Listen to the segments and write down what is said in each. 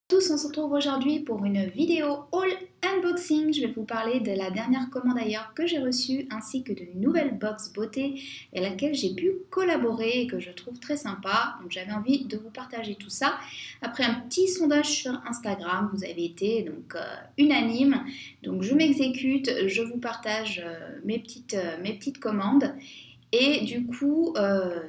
Tous, on se retrouve aujourd'hui pour une vidéo haul unboxing. Je vais vous parler de la dernière commande ailleurs que j'ai reçue ainsi que de nouvelles box beauté avec laquelle j'ai pu collaborer et que je trouve très sympa. Donc j'avais envie de vous partager tout ça. Après un petit sondage sur Instagram, vous avez été unanime. Donc je m'exécute, je vous partage mes petites commandes. Et du coup,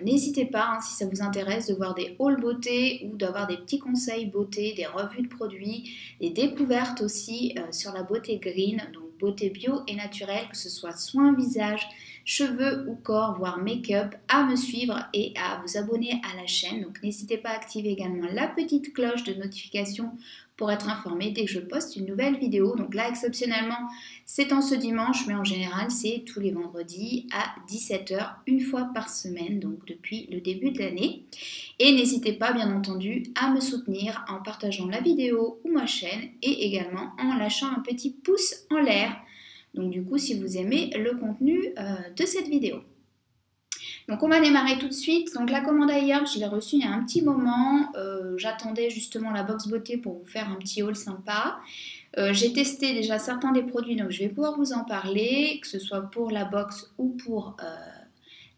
n'hésitez pas, si ça vous intéresse, de voir des hauls beauté ou d'avoir des petits conseils beauté, des revues de produits, des découvertes aussi sur la beauté green, donc beauté bio et naturelle, que ce soit soins visage, cheveux ou corps, voire make-up, à me suivre et à vous abonner à la chaîne. Donc n'hésitez pas à activer également la petite cloche de notification pour être informé dès que je poste une nouvelle vidéo. Donc là, exceptionnellement, c'est en ce dimanche, mais en général, c'est tous les vendredis à 17 h, une fois par semaine, donc depuis le début de l'année. Et n'hésitez pas, bien entendu, à me soutenir en partageant la vidéo ou ma chaîne et également en lâchant un petit pouce en l'air. Donc du coup, si vous aimez le contenu de cette vidéo. Donc on va démarrer tout de suite. Donc la commande ailleurs, je l'ai reçue il y a un petit moment. J'attendais justement la box beauté pour vous faire un petit haul sympa. J'ai testé déjà certains des produits, donc je vais pouvoir vous en parler, que ce soit pour la box ou pour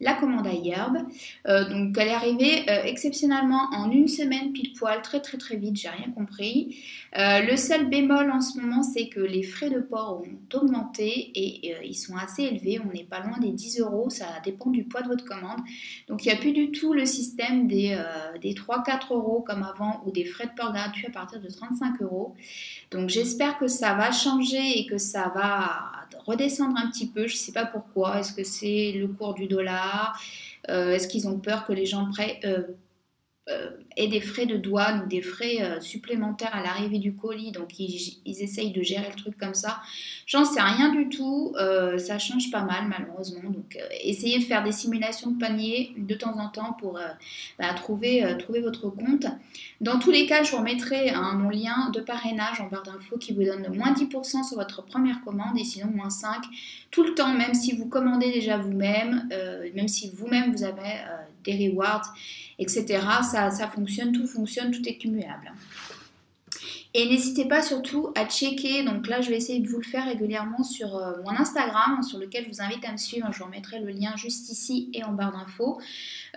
la commande ailleurs. Donc elle est arrivée exceptionnellement en une semaine pile poil, très vite, j'ai rien compris. Le seul bémol en ce moment, c'est que les frais de port ont augmenté et ils sont assez élevés. On n'est pas loin des 10 €, ça dépend du poids de votre commande. Donc il n'y a plus du tout le système des 3-4 € comme avant ou des frais de port gratuits à partir de 35 €. Donc j'espère que ça va changer et que ça va redescendre un petit peu. Je ne sais pas pourquoi. Est-ce que c'est le cours du dollar? Est-ce qu'ils ont peur que les gens aient des frais de douane ou des frais supplémentaires à l'arrivée du colis? Donc ils essayent de gérer le truc comme ça. J'en sais rien du tout. Ça change pas mal malheureusement. Donc essayez de faire des simulations de panier de temps en temps pour trouver votre compte. Dans tous les cas, je vous remettrai mon lien de parrainage en barre d'infos qui vous donne moins 10% sur votre première commande et sinon moins 5% tout le temps, même si vous commandez déjà vous-même, même si vous-même vous avez des rewards, etc. Ça fonctionne, tout est cumulable. Et n'hésitez pas surtout à checker, donc là je vais essayer de vous le faire régulièrement sur mon Instagram, sur lequel je vous invite à me suivre, je vous remettrai le lien juste ici et en barre d'infos,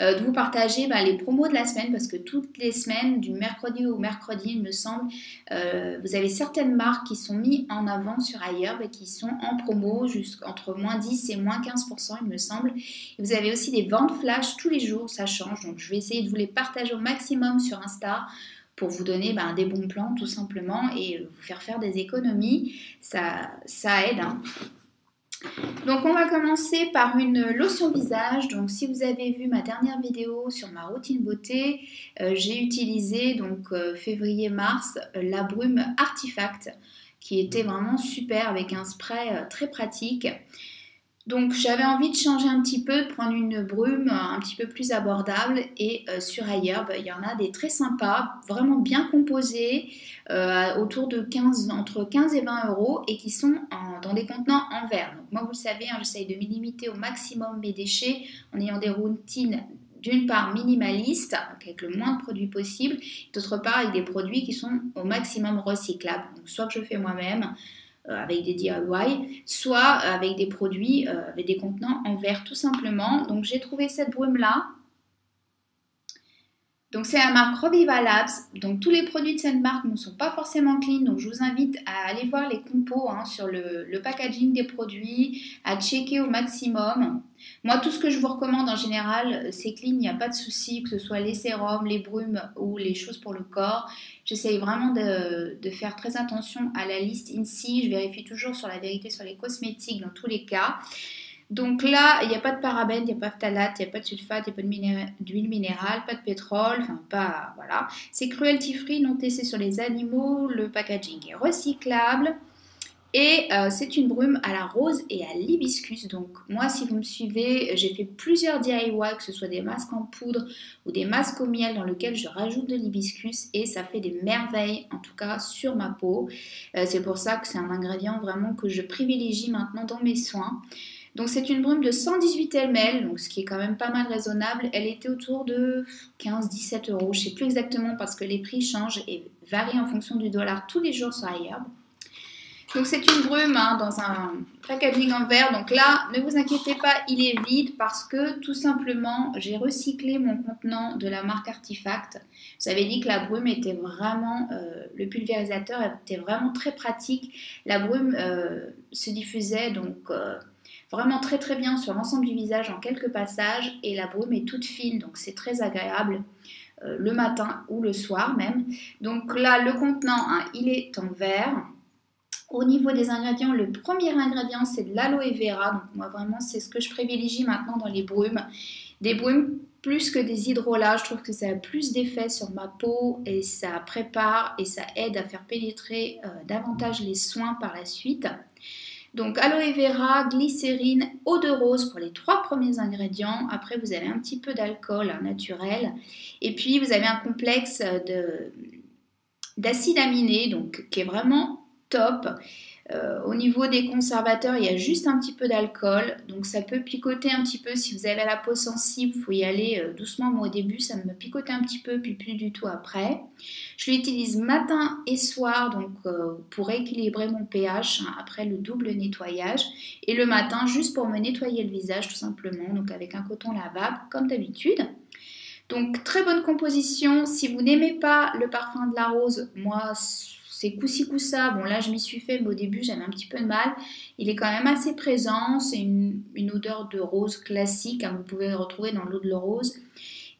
de vous partager les promos de la semaine, parce que toutes les semaines, du mercredi au mercredi, il me semble, vous avez certaines marques qui sont mises en avant sur ailleurs et qui sont en promo jusqu'entre moins 10 et moins 15%, il me semble. Et vous avez aussi des ventes flash tous les jours, ça change, donc je vais essayer de vous les partager au maximum sur Insta, pour vous donner des bons plans tout simplement et vous faire des économies, ça aide. Donc on va commencer par une lotion visage. Donc si vous avez vu ma dernière vidéo sur ma routine beauté, j'ai utilisé donc février-mars la brume Artifact qui était vraiment super avec un spray très pratique. Donc j'avais envie de changer un petit peu, de prendre une brume un petit peu plus abordable et sur ailleurs, il y en a des très sympas, vraiment bien composés, autour de entre 15 et 20 € et qui sont dans des contenants en verre. Donc moi vous le savez, j'essaye de limiter au maximum mes déchets en ayant des routines d'une part minimalistes, donc avec le moins de produits possible, d'autre part avec des produits qui sont au maximum recyclables. Donc soit que je fais moi-même, avec des DIY, soit avec des produits, avec des contenants en verre tout simplement. Donc j'ai trouvé cette brume là. Donc c'est la marque Reviva Labs. Donc tous les produits de cette marque ne sont pas forcément clean. Donc je vous invite à aller voir les compos sur le packaging des produits, à checker au maximum. Moi tout ce que je vous recommande en général c'est clean, il n'y a pas de souci, que ce soit les sérums, les brumes ou les choses pour le corps. J'essaye vraiment de faire très attention à la liste INSI. Je vérifie toujours sur la vérité sur les cosmétiques dans tous les cas. Donc là, il n'y a pas de parabènes, il n'y a pas de phtalate, il n'y a pas de sulfate, il n'y a pas d'huile minérale, pas de pétrole, voilà. C'est cruelty free, non testé sur les animaux, le packaging est recyclable. Et c'est une brume à la rose et à l'hibiscus. Donc moi, si vous me suivez, j'ai fait plusieurs DIY, que ce soit des masques en poudre ou des masques au miel dans lesquels je rajoute de l'hibiscus et ça fait des merveilles, en tout cas sur ma peau. C'est pour ça que c'est un ingrédient vraiment que je privilégie maintenant dans mes soins. Donc c'est une brume de 118 ml, donc ce qui est quand même pas mal raisonnable. Elle était autour de 15-17 euros, je ne sais plus exactement parce que les prix changent et varient en fonction du dollar tous les jours sur iHerb. Donc c'est une brume dans un packaging en verre. Donc là, ne vous inquiétez pas, il est vide parce que tout simplement, j'ai recyclé mon contenant de la marque Artifact. Vous avez dit que la brume était vraiment, le pulvérisateur était vraiment très pratique. La brume se diffusait donc vraiment très très bien sur l'ensemble du visage en quelques passages. Et la brume est toute fine, donc c'est très agréable le matin ou le soir même. Donc là, le contenant, il est en verre. Au niveau des ingrédients, le premier ingrédient, c'est de l'aloe vera. Donc moi, vraiment, c'est ce que je privilégie maintenant dans les brumes. Des brumes plus que des hydrolats. Je trouve que ça a plus d'effet sur ma peau et ça prépare et ça aide à faire pénétrer davantage les soins par la suite. Donc aloe vera, glycérine, eau de rose pour les 3 premiers ingrédients. Après, vous avez un petit peu d'alcool naturel. Et puis, vous avez un complexe d'acides aminés, donc qui est vraiment top. Au niveau des conservateurs, il y a juste un petit peu d'alcool, donc ça peut picoter un petit peu. Si vous avez la peau sensible, il faut y aller doucement. Moi au début ça me picotait un petit peu, puis plus du tout après. Je l'utilise matin et soir, donc pour équilibrer mon pH après le double nettoyage, et le matin juste pour me nettoyer le visage tout simplement, donc avec un coton lavable comme d'habitude. Donc très bonne composition. Si vous n'aimez pas le parfum de la rose, moi c'est coup-ci coup-ça. Bon là je m'y suis fait, mais au début j'avais un petit peu de mal. Il est quand même assez présent. C'est une odeur de rose classique. Vous pouvez retrouver dans l'eau de rose.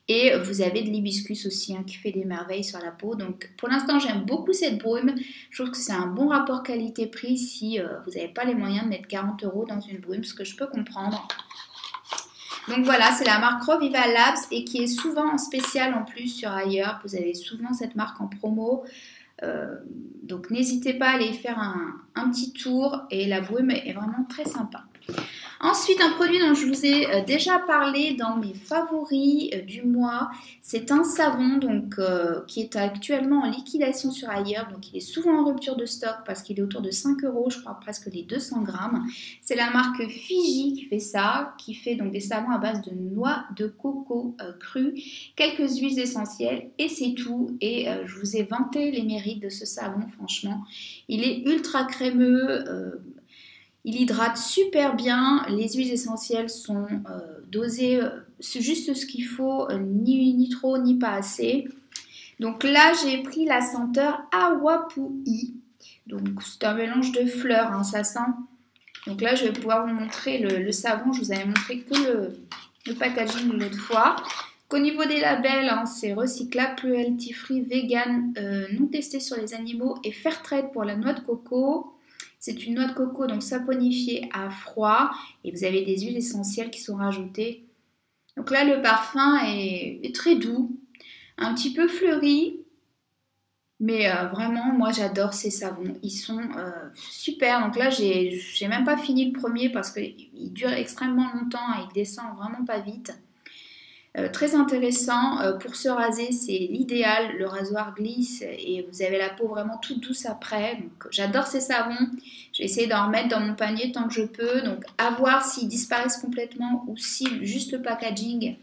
Et vous avez de l'hibiscus aussi qui fait des merveilles sur la peau. Donc pour l'instant j'aime beaucoup cette brume. Je trouve que c'est un bon rapport qualité-prix si vous n'avez pas les moyens de mettre 40 € dans une brume, ce que je peux comprendre. Donc voilà, c'est la marque Roviva Labs et qui est souvent en spécial en plus sur iHerb. Vous avez souvent cette marque en promo. Donc n'hésitez pas à aller faire un petit tour et la brume est vraiment très sympa. Ensuite, un produit dont je vous ai déjà parlé dans mes favoris du mois, c'est un savon donc, qui est actuellement en liquidation sur iHerb. Donc il est souvent en rupture de stock parce qu'il est autour de 5 €, je crois presque les 200 grammes. C'est la marque Fiji qui fait ça, qui fait donc des savons à base de noix de coco crues, quelques huiles essentielles et c'est tout. Et je vous ai vanté les mérites de ce savon, franchement. Il est ultra crémeux. Il hydrate super bien, les huiles essentielles sont dosées, c'est juste ce qu'il faut, ni trop ni pas assez. Donc là j'ai pris la senteur Awapui, donc c'est un mélange de fleurs, ça sent. Donc là je vais pouvoir vous montrer le savon, je vous avais montré que le packaging l'autre fois. Au niveau des labels, c'est recyclable, cruelty free, vegan, non testé sur les animaux et fair trade pour la noix de coco. C'est une noix de coco donc saponifiée à froid et vous avez des huiles essentielles qui sont rajoutées. Donc là le parfum est très doux, un petit peu fleuri, mais vraiment moi j'adore ces savons, ils sont super. Donc là j'ai même pas fini le premier parce qu'il dure extrêmement longtemps et il descend vraiment pas vite. Très intéressant, pour se raser c'est l'idéal, le rasoir glisse et vous avez la peau vraiment toute douce après. Donc j'adore ces savons, j'ai essayé d'en remettre dans mon panier tant que je peux, donc à voir s'ils disparaissent complètement ou si juste le packaging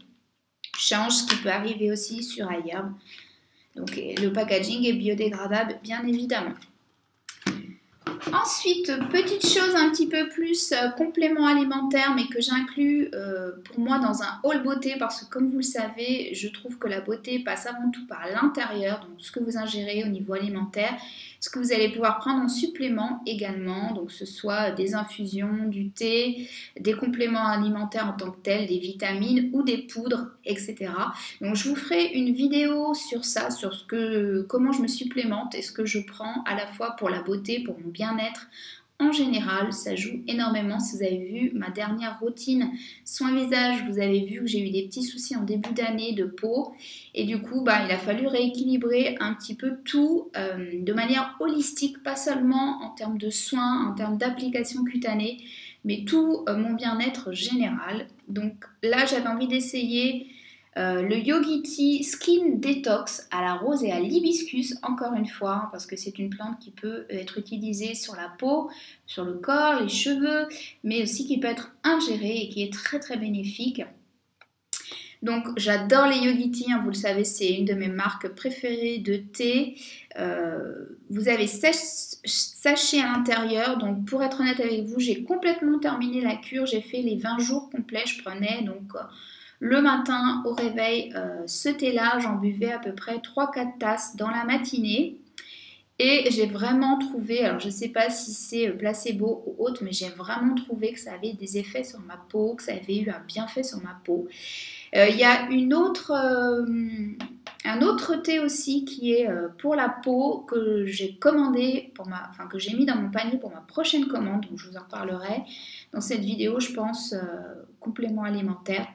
change, ce qui peut arriver aussi sur iHerb. Donc le packaging est biodégradable bien évidemment. Ensuite, petite chose un petit peu plus complément alimentaire, mais que j'inclus pour moi dans un haul beauté, parce que comme vous le savez, je trouve que la beauté passe avant tout par l'intérieur, donc ce que vous ingérez au niveau alimentaire, ce que vous allez pouvoir prendre en supplément également, donc ce soit des infusions, du thé, des compléments alimentaires en tant que tels, des vitamines ou des poudres, etc. Donc je vous ferai une vidéo sur ça, sur comment je me supplémente et ce que je prends à la fois pour la beauté, pour mon bien-être. En général, ça joue énormément. Si vous avez vu ma dernière routine soin visage, vous avez vu que j'ai eu des petits soucis en début d'année de peau. Et du coup, il a fallu rééquilibrer un petit peu tout de manière holistique, pas seulement en termes de soins, en termes d'application cutanée, mais tout mon bien-être général. Donc là, j'avais envie d'essayer Le Yogi Tea Skin Detox à la rose et à l'hibiscus, encore une fois, parce que c'est une plante qui peut être utilisée sur la peau, sur le corps, les cheveux, mais aussi qui peut être ingérée et qui est très très bénéfique. Donc j'adore les Yogi Tea, hein, vous le savez, c'est une de mes marques préférées de thé. Vous avez 16 sachets à l'intérieur, donc pour être honnête avec vous, j'ai complètement terminé la cure, j'ai fait les 20 jours complets, je prenais donc le matin au réveil ce thé-là, j'en buvais à peu près 3-4 tasses dans la matinée. Et j'ai vraiment trouvé, alors je ne sais pas si c'est placebo ou autre, mais j'ai vraiment trouvé que ça avait des effets sur ma peau, que ça avait eu un bienfait sur ma peau. Il y a un autre thé aussi qui est pour la peau que j'ai commandé, que j'ai mis dans mon panier pour ma prochaine commande, donc je vous en reparlerai dans cette vidéo, je pense, complément alimentaire.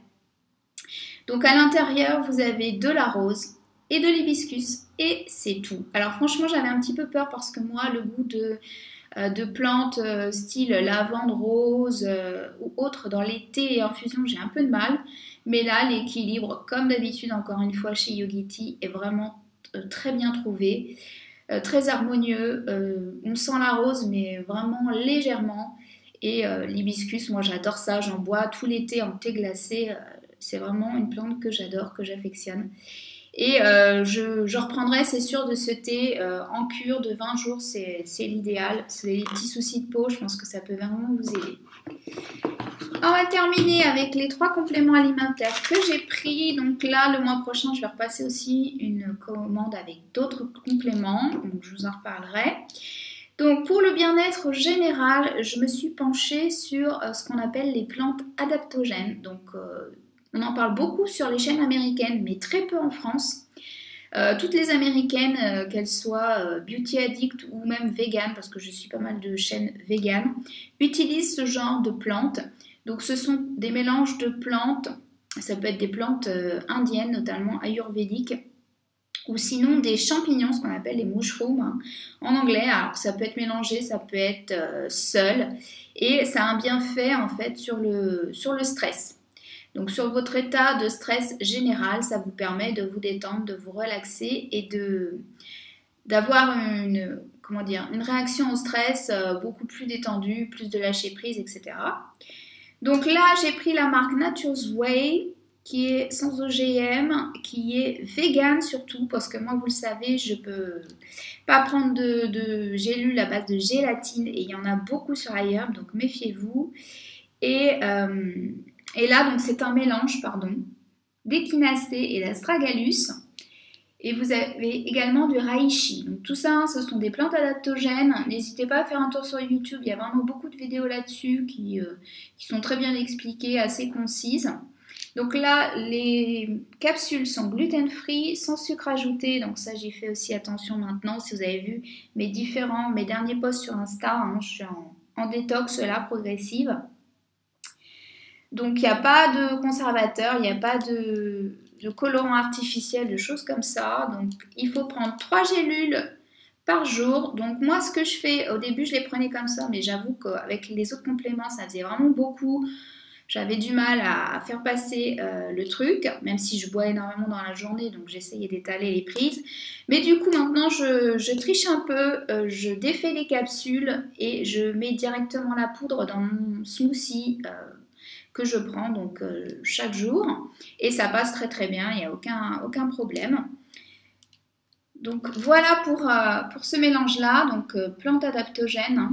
Donc à l'intérieur, vous avez de la rose et de l'hibiscus et c'est tout. Alors franchement, j'avais un petit peu peur parce que moi, le goût de plantes style lavande, rose ou autre dans les thés et infusions, j'ai un peu de mal. Mais là, l'équilibre, comme d'habitude, encore une fois, chez Yogi Tea, est vraiment très bien trouvé, très harmonieux. On sent la rose, mais vraiment légèrement. Et l'hibiscus, moi j'adore ça, j'en bois tout l'été en thé glacé. C'est vraiment une plante que j'adore, que j'affectionne. Et je reprendrai, c'est sûr, de ce thé en cure de 20 jours, c'est l'idéal. C'est les petits soucis de peau, je pense que ça peut vraiment vous aider. On va terminer avec les 3 compléments alimentaires que j'ai pris. Donc là, le mois prochain, je vais repasser aussi une commande avec d'autres compléments. Donc je vous en reparlerai. Donc pour le bien-être général, je me suis penchée sur ce qu'on appelle les plantes adaptogènes. Donc on en parle beaucoup sur les chaînes américaines, mais très peu en France. Toutes les américaines, qu'elles soient beauty addict ou même vegan, parce que je suis pas mal de chaînes vegan, utilisent ce genre de plantes. Donc ce sont des mélanges de plantes, ça peut être des plantes indiennes, notamment ayurvédiques, ou sinon des champignons, ce qu'on appelle les mushrooms hein, en anglais. Alors ça peut être mélangé, ça peut être seul, et ça a un bienfait en fait sur le stress. Donc sur votre état de stress général, ça vous permet de vous détendre, de vous relaxer et d'avoir une réaction au stress beaucoup plus détendue, plus de lâcher prise, etc. Donc là, j'ai pris la marque Nature's Way, qui est sans OGM, qui est vegan surtout, parce que moi, vous le savez, je peux pas prendre de gélules à base de gélatine, et il y en a beaucoup sur la herbe, donc méfiez-vous. Et là, donc c'est un mélange, d'échinacée et d'astragalus. Et vous avez également du reishi. Donc tout ça, ce sont des plantes adaptogènes. N'hésitez pas à faire un tour sur YouTube. Il y a vraiment beaucoup de vidéos là-dessus qui sont très bien expliquées, assez concises. Donc là, les capsules sont gluten-free, sans sucre ajouté. Donc ça, j'y fais aussi attention maintenant. Si vous avez vu mes derniers posts sur Insta, hein, je suis en détox là, progressive. Donc il n'y a pas de conservateur, il n'y a pas de colorant artificiel, de choses comme ça. Donc il faut prendre 3 gélules par jour. Donc moi ce que je fais, au début je les prenais comme ça, mais j'avoue qu'avec les autres compléments ça faisait vraiment beaucoup. J'avais du mal à faire passer le truc, même si je bois énormément dans la journée, donc j'essayais d'étaler les prises. Mais du coup maintenant je triche un peu, je défais les capsules et je mets directement la poudre dans mon smoothie que je prends donc chaque jour et ça passe très très bien, il n'y a aucun problème. Donc voilà pour ce mélange là, donc plantes adaptogènes.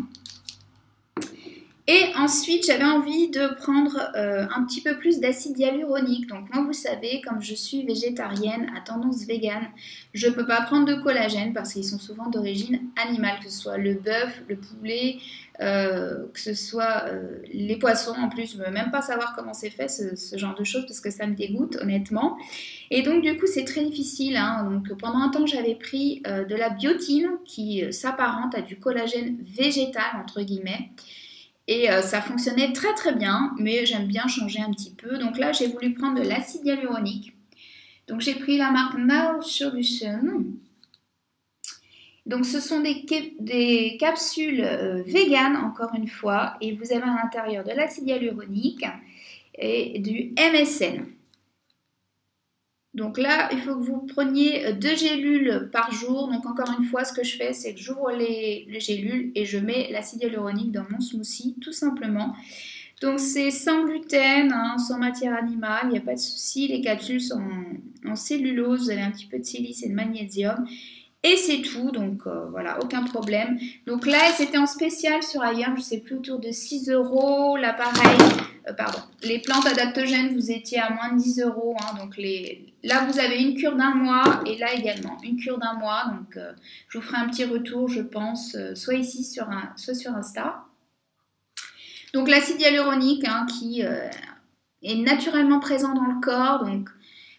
Et ensuite j'avais envie de prendre un petit peu plus d'acide hyaluronique. Donc moi vous savez, comme je suis végétarienne à tendance végane, je ne peux pas prendre de collagène parce qu'ils sont souvent d'origine animale, que ce soit le bœuf, le poulet, que ce soit les poissons. En plus je ne veux même pas savoir comment c'est fait ce genre de choses parce que ça me dégoûte honnêtement. Et donc du coup c'est très difficile hein. Donc pendant un temps j'avais pris de la biotine qui s'apparente à du collagène végétal entre guillemets. Et ça fonctionnait très très bien, mais j'aime bien changer un petit peu. Donc là, j'ai voulu prendre de l'acide hyaluronique. Donc j'ai pris la marque Now Solution. Donc ce sont des capsules véganes, encore une fois. Et vous avez à l'intérieur de l'acide hyaluronique et du MSM. Donc là, il faut que vous preniez 2 gélules par jour. Donc encore une fois, ce que je fais, c'est que j'ouvre les gélules et je mets l'acide hyaluronique dans mon smoothie, tout simplement. Donc c'est sans gluten, hein, sans matière animale, il n'y a pas de souci. Les capsules sont en cellulose, vous avez un petit peu de silice et de magnésium. Et c'est tout, donc voilà, aucun problème. Donc là, c'était en spécial sur ailleurs, je ne sais plus, autour de 6 euros. Là, pareil, pardon, les plantes adaptogènes, vous étiez à moins de 10 euros. Hein, donc là, vous avez une cure d'1 mois et là également, une cure d'1 mois. Donc je vous ferai un petit retour, je pense, soit ici, soit sur Insta. Donc l'acide hyaluronique hein, qui est naturellement présent dans le corps. Donc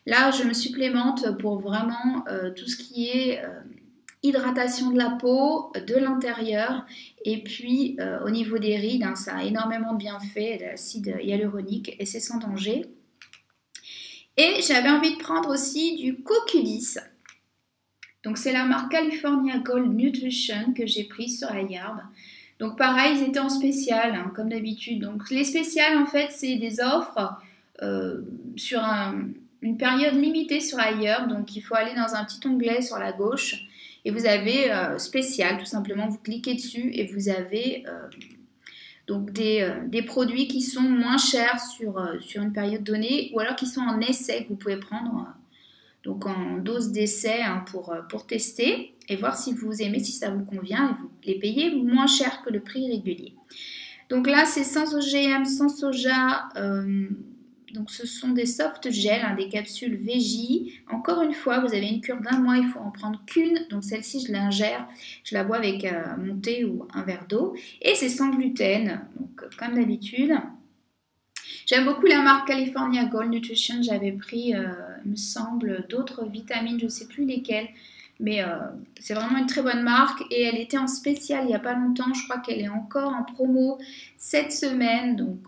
là, je me supplémente pour vraiment tout ce qui est hydratation de la peau, de l'intérieur. Et puis au niveau des rides, hein, ça a énormément de bienfaits, l'acide hyaluronique, et c'est sans danger. Et j'avais envie de prendre aussi du CoQ10. Donc c'est la marque California Gold Nutrition que j'ai prise sur iHerb. Donc pareil, ils étaient en spécial, hein, comme d'habitude. Donc les spéciales, en fait, c'est des offres sur une période limitée sur iHerb. Donc il faut aller dans un petit onglet sur la gauche et vous avez spécial, tout simplement. Vous cliquez dessus et vous avez donc des produits qui sont moins chers sur une période donnée ou alors qui sont en essai que vous pouvez prendre donc en dose d'essai hein, pour tester et voir si vous aimez, si ça vous convient et vous les payez moins cher que le prix régulier. Donc là, c'est sans OGM, sans soja. Donc ce sont des soft gels, hein, des capsules Veggie. Encore une fois, vous avez une cure d'1 mois, il faut en prendre qu'une. Donc celle-ci, je l'ingère, je la bois avec mon thé ou un verre d'eau. Et c'est sans gluten, donc comme d'habitude. J'aime beaucoup la marque California Gold Nutrition. J'avais pris, il me semble, d'autres vitamines, je ne sais plus lesquelles. Mais c'est vraiment une très bonne marque et elle était en spécial il n'y a pas longtemps. Je crois qu'elle est encore en promo cette semaine, donc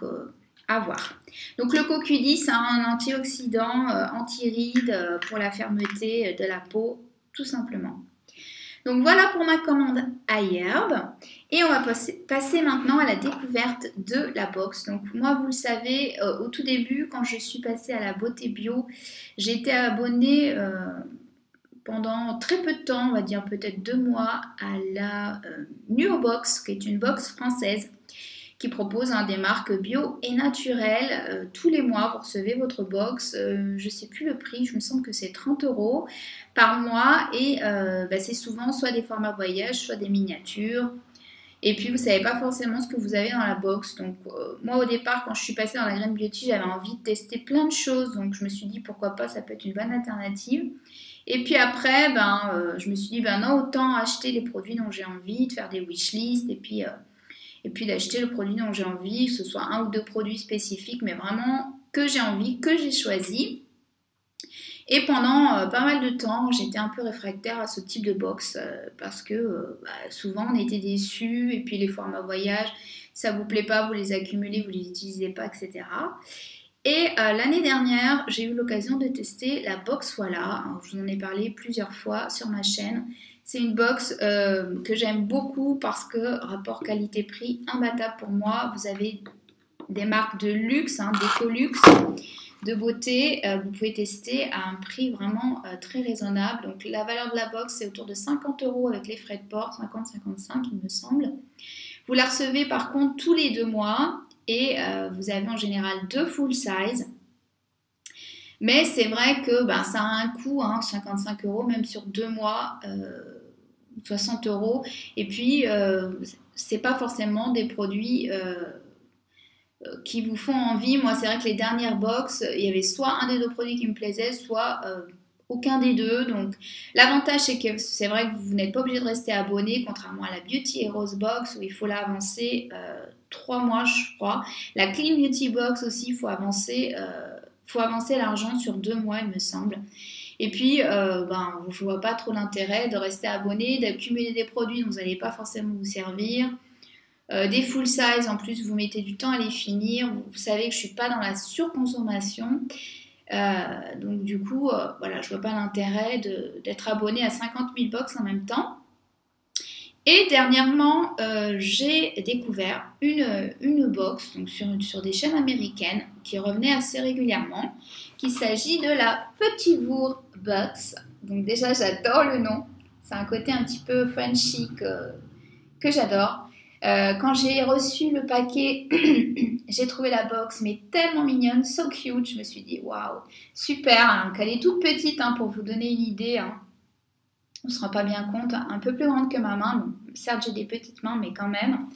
à voir. Donc le CoQ10 a un antioxydant, anti-rides pour la fermeté de la peau, tout simplement. Donc voilà pour ma commande iHerb. Et on va passer maintenant à la découverte de la box. Donc moi, vous le savez, au tout début, quand je suis passée à la beauté bio, j'ai été abonnée pendant très peu de temps, on va dire peut-être 2 mois, à la Nuobox, qui est une box française qui propose des marques bio et naturelles. Tous les mois, vous recevez votre box. Je ne sais plus le prix, je me semble que c'est 30 € par mois. Et c'est souvent soit des formats voyage, soit des miniatures. Et puis, vous ne savez pas forcément ce que vous avez dans la box. Donc, moi, au départ, quand je suis passée dans la Green Beauty, j'avais envie de tester plein de choses. Donc, je me suis dit, pourquoi pas, ça peut être une bonne alternative. Et puis après, je me suis dit, non, autant acheter les produits dont j'ai envie, de faire des wishlists et puis d'acheter le produit dont j'ai envie, que ce soit 1 ou 2 produits spécifiques, mais vraiment que j'ai envie, que j'ai choisi. Et pendant pas mal de temps, j'étais un peu réfractaire à ce type de box parce que souvent on était déçus et puis les formats voyage, ça vous plaît pas, vous les accumulez, vous les utilisez pas, etc. Et l'année dernière, j'ai eu l'occasion de tester la box Voilà. Alors, je vous en ai parlé plusieurs fois sur ma chaîne. C'est une box que j'aime beaucoup parce que rapport qualité-prix imbattable pour moi. Vous avez des marques de luxe, d'éco-luxe, de beauté. Vous pouvez tester à un prix vraiment très raisonnable. Donc la valeur de la box, c'est autour de 50 € avec les frais de port, 50-55 il me semble. Vous la recevez par contre tous les 2 mois et vous avez en général 2 full size. Mais c'est vrai que ça a un coût, 55 € même sur 2 mois, 60 €. Et puis, c'est pas forcément des produits qui vous font envie. Moi, c'est vrai que les dernières box, il y avait soit un des 2 produits qui me plaisait, soit aucun des 2. Donc, l'avantage, c'est que c'est vrai que vous n'êtes pas obligé de rester abonné, contrairement à la Beauty Heroes Box où il faut l'avancer 3 mois, je crois. La Clean Beauty Box aussi, il faut avancer l'argent sur 2 mois, il me semble. Et puis, je ne vois pas trop l'intérêt de rester abonné, d'accumuler des produits dont vous n'allez pas forcément vous servir. Des full size, en plus, vous mettez du temps à les finir. Vous savez que je ne suis pas dans la surconsommation. Donc, du coup, je ne vois pas l'intérêt d'être abonné à 50 000 box en même temps. Et dernièrement, j'ai découvert une box donc sur des chaînes américaines qui revenait assez régulièrement, qu'il s'agit de la Petit Bourg Box. Donc déjà, j'adore le nom. C'est un côté un petit peu Frenchy que j'adore. Quand j'ai reçu le paquet, j'ai trouvé la box mais tellement mignonne, so cute. Je me suis dit, waouh, super. Hein, donc elle est toute petite hein, pour vous donner une idée. Hein. On ne se rend pas bien compte, un peu plus grande que ma main. Donc, certes, j'ai des petites mains, mais quand même.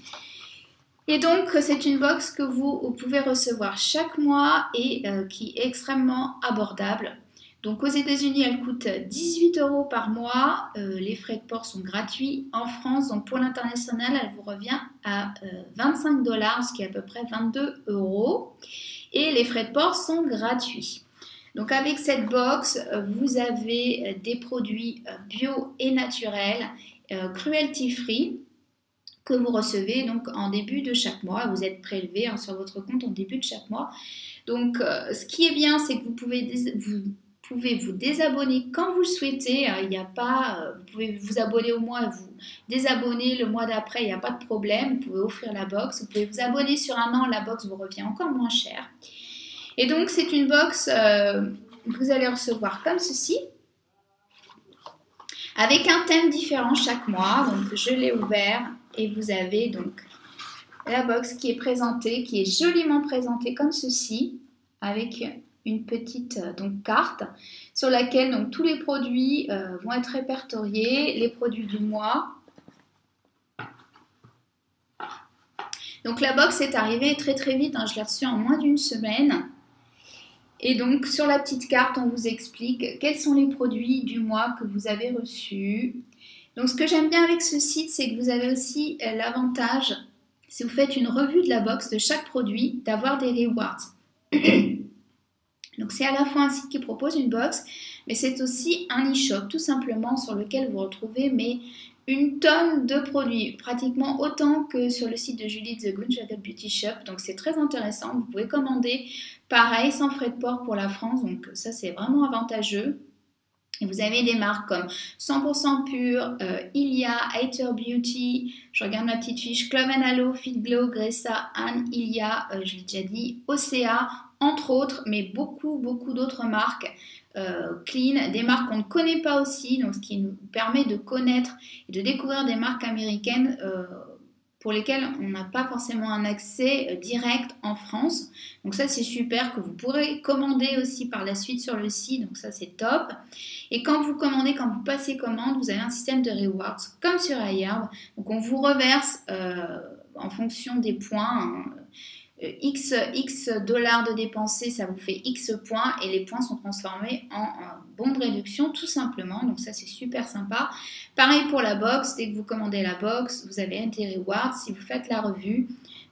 Et donc, c'est une box que vous pouvez recevoir chaque mois et qui est extrêmement abordable. Donc, aux États-Unis, elle coûte 18 € par mois. Les frais de port sont gratuits en France. Donc, pour l'international, elle vous revient à 25 $, ce qui est à peu près 22 €. Et les frais de port sont gratuits. Donc avec cette box, vous avez des produits bio et naturels, cruelty free, que vous recevez donc en début de chaque mois. Vous êtes prélevé hein, sur votre compte en début de chaque mois. Donc ce qui est bien, c'est que vous pouvez vous désabonner quand vous le souhaitez. Il n'y a pas, vous pouvez vous abonner au mois et vous désabonner le mois d'après, il n'y a pas de problème. Vous pouvez offrir la box. Vous pouvez vous abonner sur un an, la box vous revient encore moins cher. Et donc, c'est une box que vous allez recevoir comme ceci, avec un thème différent chaque mois. Donc, je l'ai ouvert et vous avez donc la box qui est présentée, qui est joliment présentée comme ceci, avec une petite donc, carte sur laquelle donc, tous les produits vont être répertoriés, les produits du mois. Donc, la box est arrivée très très vite, hein, je l'ai reçue en moins d'une semaine. Et donc, sur la petite carte, on vous explique quels sont les produits du mois que vous avez reçus. Donc, ce que j'aime bien avec ce site, c'est que vous avez aussi l'avantage, si vous faites une revue de la box de chaque produit, d'avoir des rewards. Donc, c'est à la fois un site qui propose une box, mais c'est aussi un e-shop, tout simplement, sur lequel vous retrouvez une tonne de produits, pratiquement autant que sur le site de Julie The Good Jacket Beauty Shop. Donc c'est très intéressant, vous pouvez commander pareil sans frais de port pour la France, donc ça c'est vraiment avantageux. Et vous avez des marques comme 100% Pur, Ilia, Hater Beauty, je regarde ma petite fiche, Club Halo, Fit Glow, Gressa, Anne, Ilia, je l'ai déjà dit, Ocea, entre autres, mais beaucoup d'autres marques. Clean, des marques qu'on ne connaît pas aussi, donc ce qui nous permet de connaître et de découvrir des marques américaines pour lesquelles on n'a pas forcément un accès direct en France. Donc ça c'est super, que vous pourrez commander aussi par la suite sur le site, donc ça c'est top. Et quand vous commandez, quand vous passez commande, vous avez un système de rewards comme sur iHerb, donc on vous reverse en fonction des points. X dollars de dépensés, ça vous fait X points et les points sont transformés en bons de réduction tout simplement. Donc ça c'est super sympa. Pareil pour la box, dès que vous commandez la box, vous avez des rewards si vous faites la revue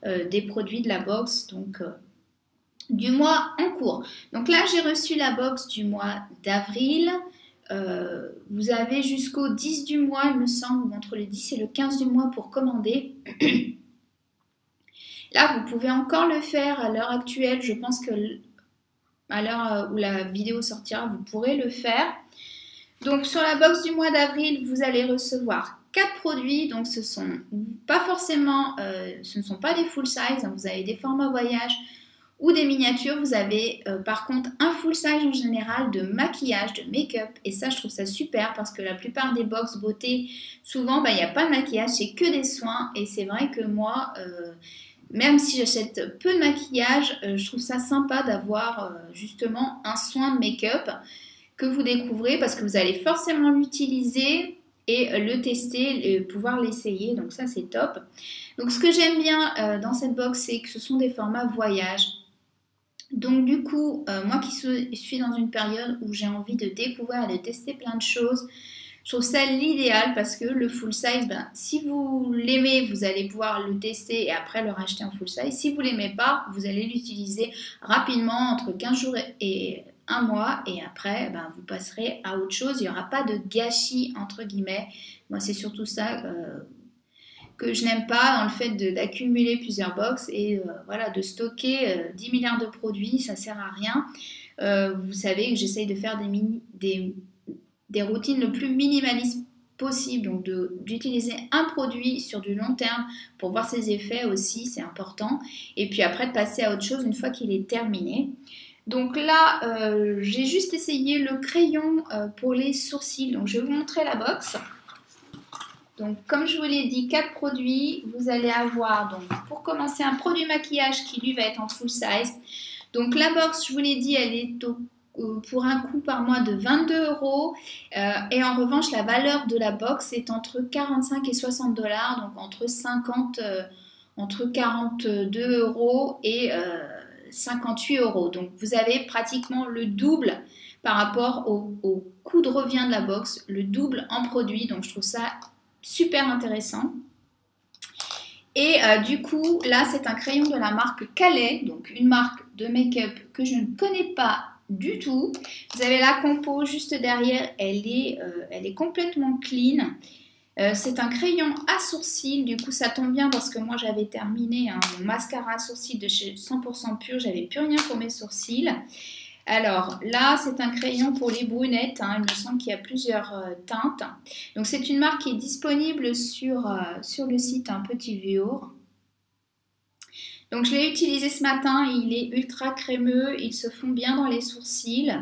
des produits de la box donc du mois en cours. Donc là j'ai reçu la box du mois d'avril. Vous avez jusqu'au 10 du mois, il me semble, entre le 10 et le 15 du mois pour commander. Là, vous pouvez encore le faire à l'heure actuelle. Je pense que à l'heure où la vidéo sortira, vous pourrez le faire. Donc, sur la box du mois d'avril, vous allez recevoir 4 produits. Donc, ce sont pas forcément, ce ne sont pas des full size. Hein, vous avez des formats voyage ou des miniatures. Vous avez par contre un full size en général de maquillage, de make-up. Et ça, je trouve ça super parce que la plupart des box beauté, souvent, il n'y a pas de maquillage, c'est que des soins. Et c'est vrai que moi... même si j'achète peu de maquillage, je trouve ça sympa d'avoir justement un soin de make-up que vous découvrez parce que vous allez forcément l'utiliser et le tester et pouvoir l'essayer. Donc ça, c'est top. Donc ce que j'aime bien dans cette box, c'est que ce sont des formats voyage. Donc du coup, moi qui suis dans une période où j'ai envie de découvrir et de tester plein de choses, je trouve ça l'idéal parce que le full size, si vous l'aimez, vous allez pouvoir le tester et après le racheter en full size. Si vous ne l'aimez pas, vous allez l'utiliser rapidement entre 15 jours et un mois et après, vous passerez à autre chose. Il n'y aura pas de gâchis entre guillemets. Moi, c'est surtout ça que je n'aime pas dans le fait d'accumuler plusieurs box et voilà, de stocker 10 milliards de produits, ça ne sert à rien. Vous savez que j'essaye de faire des routines le plus minimalistes possible, donc d'utiliser un produit sur du long terme pour voir ses effets aussi, c'est important. Et puis après de passer à autre chose une fois qu'il est terminé. Donc là, j'ai juste essayé le crayon pour les sourcils. Donc je vais vous montrer la box. Donc comme je vous l'ai dit, 4 produits. Vous allez avoir donc pour commencer un produit maquillage qui lui va être en full size. Donc la box, je vous l'ai dit, elle est pour un coût par mois de 22 €. Et en revanche, la valeur de la box est entre 45 et 60 $, donc entre 42 € et 58 €. Donc vous avez pratiquement le double par rapport au coût de revient de la box, le double en produit. Donc je trouve ça super intéressant. Et du coup, là, c'est un crayon de la marque Calais, donc une marque de make-up que je ne connais pas du tout. Vous avez la compo juste derrière, elle est complètement clean. C'est un crayon à sourcils, du coup ça tombe bien parce que moi j'avais terminé mon mascara à sourcils de chez 100% Pur, j'avais plus rien pour mes sourcils. Alors là, c'est un crayon pour les brunettes, il me semble qu'il y a plusieurs teintes. Donc c'est une marque qui est disponible sur le site Petit Vieux. Donc je l'ai utilisé ce matin, il est ultra crémeux, il se fond bien dans les sourcils.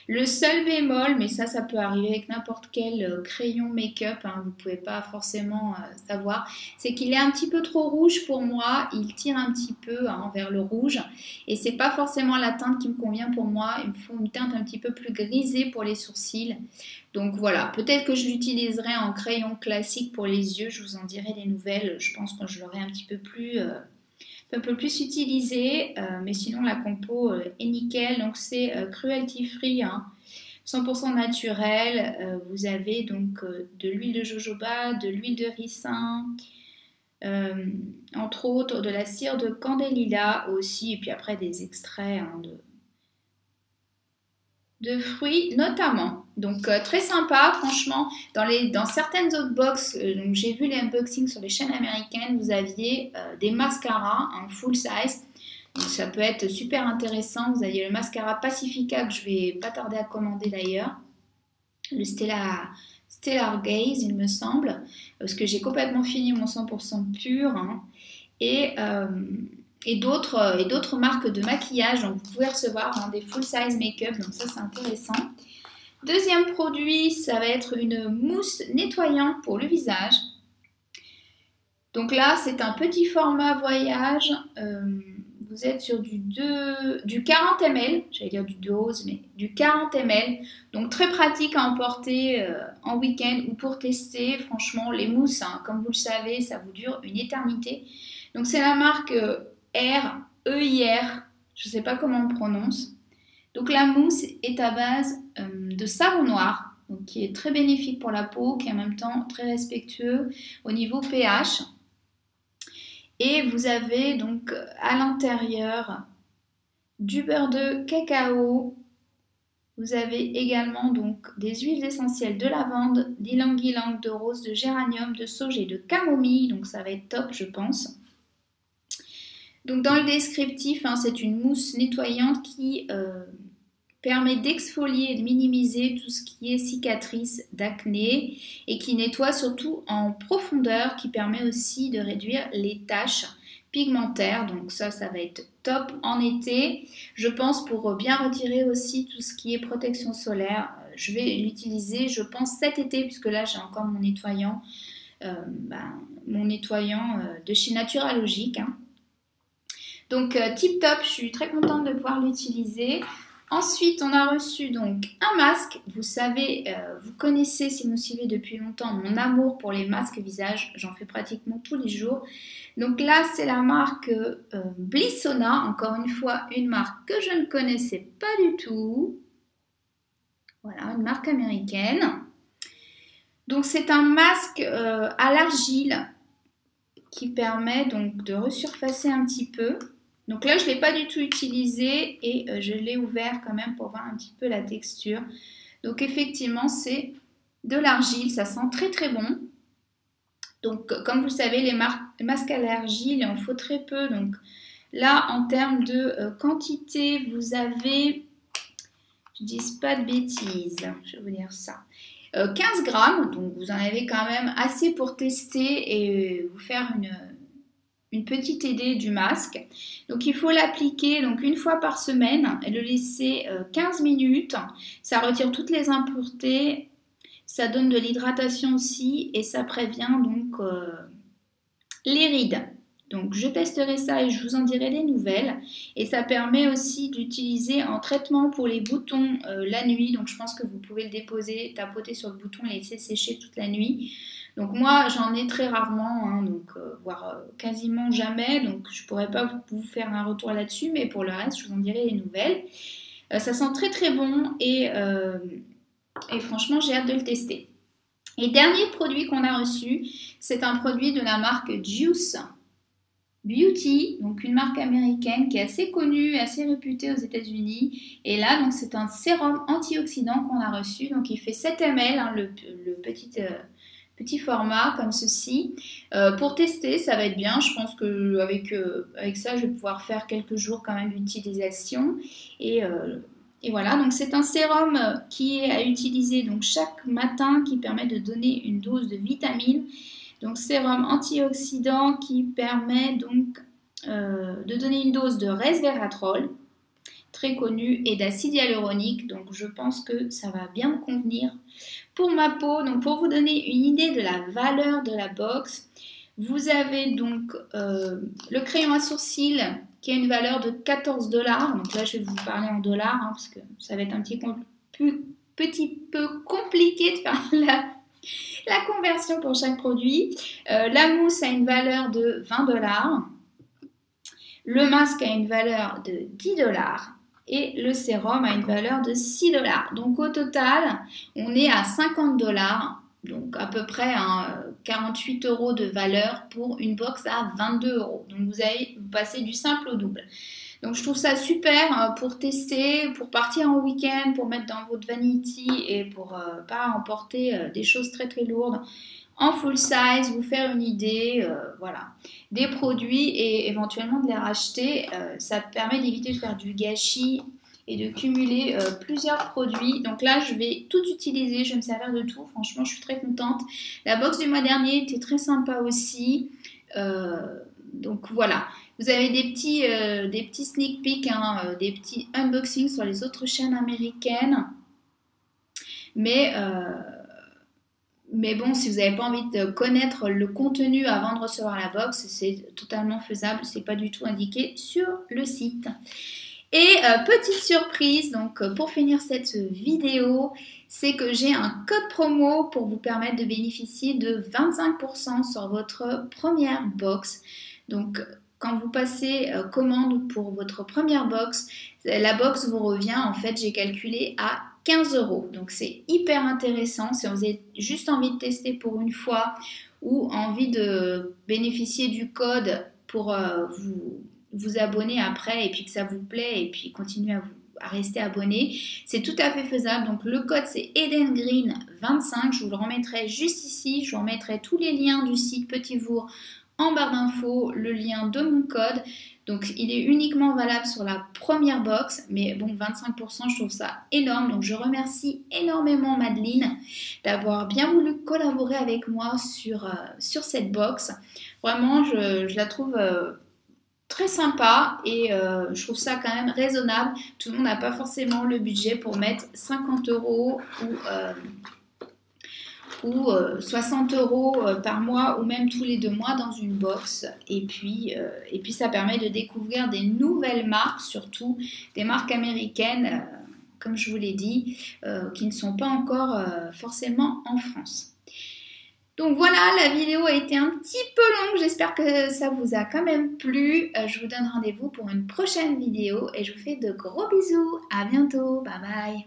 Le seul bémol, mais ça peut arriver avec n'importe quel crayon make-up, vous ne pouvez pas forcément savoir, c'est qu'il est un petit peu trop rouge pour moi, il tire un petit peu vers le rouge et c'est pas forcément la teinte qui me convient pour moi, il me faut une teinte un petit peu plus grisée pour les sourcils. Donc voilà, peut-être que je l'utiliserai en crayon classique pour les yeux, je vous en dirai des nouvelles, je pense que je l'aurai un petit peu plus utilisé, mais sinon la compo est nickel. Donc c'est cruelty free, 100% naturel. Vous avez donc de l'huile de jojoba, de l'huile de ricin, entre autres de la cire de candélila aussi, et puis après des extraits de fruits notamment. Donc très sympa, franchement. Dans certaines autres box, donc j'ai vu les unboxings sur les chaînes américaines, vous aviez des mascaras en full size. Donc ça peut être super intéressant. Vous aviez le mascara Pacifica que je vais pas tarder à commander d'ailleurs. Le Stellar Gaze, il me semble, parce que j'ai complètement fini mon 100% Pur. Et d'autres marques de maquillage, donc vous pouvez recevoir des full size make-up, donc ça c'est intéressant. Deuxième produit, ça va être une mousse nettoyante pour le visage. Donc là, c'est un petit format voyage. Vous êtes sur du 40 ml, j'allais dire du dose, mais du 40 ml. Donc très pratique à emporter en week-end ou pour tester. Franchement, les mousses, comme vous le savez, ça vous dure une éternité. Donc c'est la marque EIR, je ne sais pas comment on prononce. Donc la mousse est à base de savon noir, donc qui est très bénéfique pour la peau, qui est en même temps très respectueux au niveau pH. Et vous avez donc à l'intérieur du beurre de cacao. Vous avez également donc des huiles essentielles de lavande, d'ylang-ylang, de rose, de géranium, de sauge et de camomille. Donc ça va être top, je pense. Donc dans le descriptif, c'est une mousse nettoyante qui permet d'exfolier et de minimiser tout ce qui est cicatrices d'acné et qui nettoie surtout en profondeur, qui permet aussi de réduire les taches pigmentaires. Donc ça va être top en été. Je pense pour bien retirer aussi tout ce qui est protection solaire. Je vais l'utiliser, je pense, cet été, puisque là j'ai encore mon nettoyant de chez Naturalogique. Donc tip top, je suis très contente de pouvoir l'utiliser. Ensuite, on a reçu donc un masque. Vous savez, vous connaissez, si vous me suivez depuis longtemps, mon amour pour les masques visage. J'en fais pratiquement tous les jours. Donc là, c'est la marque Blissona. Encore une fois, une marque que je ne connaissais pas du tout. Voilà, une marque américaine. Donc c'est un masque à l'argile qui permet donc de resurfacer un petit peu. Donc là, je ne l'ai pas du tout utilisé et je l'ai ouvert quand même pour voir un petit peu la texture. Donc effectivement, c'est de l'argile, ça sent très très bon. Donc comme vous le savez, les masques à l'argile, il en faut très peu. Donc là, en termes de quantité, vous avez, je ne dis pas de bêtises, je vais vous dire ça. 15 grammes, donc vous en avez quand même assez pour tester et vous faire une petite idée du masque. Donc il faut l'appliquer donc une fois par semaine et le laisser 15 minutes. Ça retire toutes les impuretés, ça donne de l'hydratation aussi et ça prévient donc les rides. Donc je testerai ça et je vous en dirai des nouvelles. Et ça permet aussi d'utiliser en traitement pour les boutons la nuit. Donc je pense que vous pouvez le déposer, tapoter sur le bouton et laisser sécher toute la nuit. Donc moi j'en ai très rarement, hein, donc voire quasiment jamais. Donc je ne pourrais pas vous faire un retour là-dessus, mais pour le reste je vous en dirai des nouvelles. Ça sent très très bon et franchement j'ai hâte de le tester. Et dernier produit qu'on a reçu, c'est un produit de la marque Juice Beauty, donc une marque américaine qui est assez connue, assez réputée aux États-Unis. Et là, donc c'est un sérum antioxydant qu'on a reçu. Donc il fait 7 ml, hein, le petit format comme ceci. Pour tester, ça va être bien. Je pense qu'avec avec ça, je vais pouvoir faire quelques jours quand même d'utilisation. Et voilà, donc c'est un sérum qui est à utiliser donc chaque matin, qui permet de donner une dose de vitamines. Donc sérum antioxydant qui permet donc de donner une dose de resveratrol, très connu, et d'acide hyaluronique. Donc je pense que ça va bien me convenir pour ma peau. Donc pour vous donner une idée de la valeur de la box, vous avez donc le crayon à sourcils qui a une valeur de 14 $. Donc là je vais vous parler en dollars, hein, parce que ça va être un petit peu compliqué de faire la conversion pour chaque produit. La mousse a une valeur de 20 $. Le masque a une valeur de 10 $. Et le sérum a une valeur de 6 $. Donc au total, on est à 50 $. Donc à peu près 48 € de valeur pour une box à 22 €. Donc vous passez du simple au double. Donc je trouve ça super pour tester, pour partir en week-end, pour mettre dans votre vanity et pour pas emporter des choses très très lourdes en full size, vous faire une idée voilà, des produits et éventuellement de les racheter. Ça permet d'éviter de faire du gâchis et de cumuler plusieurs produits. Donc là je vais tout utiliser, je vais me servir de tout, franchement je suis très contente. La box du mois dernier était très sympa aussi. Donc voilà, vous avez des petits sneak peeks, hein, des petits unboxings sur les autres chaînes américaines. Mais bon, si vous n'avez pas envie de connaître le contenu avant de recevoir la box, c'est totalement faisable, c'est pas du tout indiqué sur le site. Et petite surprise, donc pour finir cette vidéo, c'est que j'ai un code promo pour vous permettre de bénéficier de 25% sur votre première box. Donc quand vous passez commande pour votre première box, la box vous revient, en fait j'ai calculé à 15 €. Donc c'est hyper intéressant si vous avez juste envie de tester pour une fois ou envie de bénéficier du code pour vous abonner après et puis que ça vous plaît et puis continuer à rester abonné. C'est tout à fait faisable. Donc le code c'est EdenGreen25. Je vous le remettrai juste ici. Je vous remettrai tous les liens du site Petitvour en barre d'infos, le lien de mon code. Donc il est uniquement valable sur la première box, mais bon 25% je trouve ça énorme. Donc je remercie énormément Madeleine d'avoir bien voulu collaborer avec moi sur cette box. Vraiment je la trouve très sympa et je trouve ça quand même raisonnable. Tout le monde n'a pas forcément le budget pour mettre 50 € ou 60 € par mois ou même tous les 2 mois dans une box. Et puis ça permet de découvrir des nouvelles marques, surtout des marques américaines, comme je vous l'ai dit, qui ne sont pas encore forcément en France. Donc voilà, la vidéo a été un petit peu longue, j'espère que ça vous a quand même plu. Je vous donne rendez-vous pour une prochaine vidéo et je vous fais de gros bisous. À bientôt, bye bye.